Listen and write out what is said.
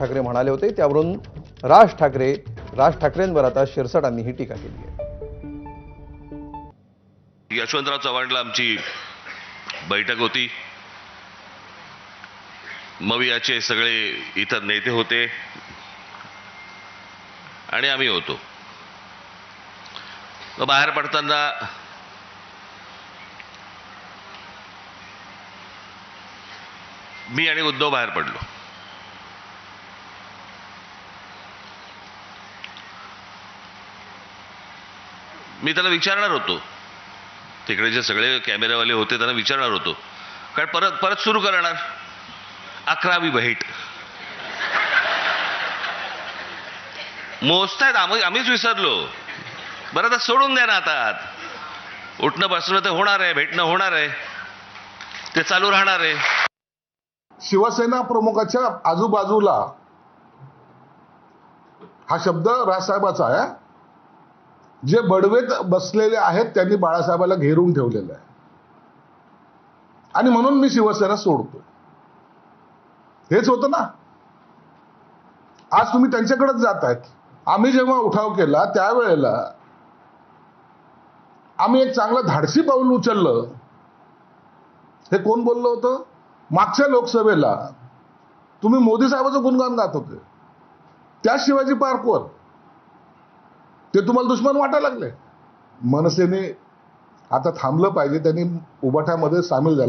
ठाकरे म्हणाले होते, त्यावरून राज ठाकरेंवर आता शिरसाटांनी ही टीका केली आहे. यशवंतराव चव्हाणला आमची बैठक होती. मवियाचे सगळे इतर नेते होते आणि आम्ही होतो. बाहेर पडताना मी आणि उद्धव बाहेर पडलो. मी त्याला विचारणार होतो, तिकडे जे सगळे कॅमेरावाले होते त्यांना विचारणार होतो, कारण परत सुरू करणार 11वी भेट मोजतायत. आम्हीच विसरलो. बरं, आता सोडून द्या ना. आता उठणं बसणं तर होणार आहे, भेटणं होणार आहे, ते चालू राहणार आहे. शिवसेना प्रमुखाच्या आजूबाजूला हा शब्द राजसाहेबाचा आहे. जे बडवेत बसलेले आहेत त्यांनी बाळासाहेबाला घेरून ठेवलेलं आहे आणि म्हणून मी शिवसेना सोडतो. हेच होतं ना. आज तुम्ही त्यांच्याकडेच जात आहेत. आम्ही जेव्हा उठाव केला त्यावेळेला आम्ही एक चांगलं धाडसी पाऊल उचललं. हे कोण बोललं होतं? मागच्या लोकसभेला तुम्ही मोदी साहेबांचं गुणगान गात होते. त्या शिवाजी पार्कवर ते तुम्हाला दुश्मन वाटायला लागले. मनसेने आता थांबलं पाहिजे. त्यांनी उभाट्यामध्ये सामील झालं.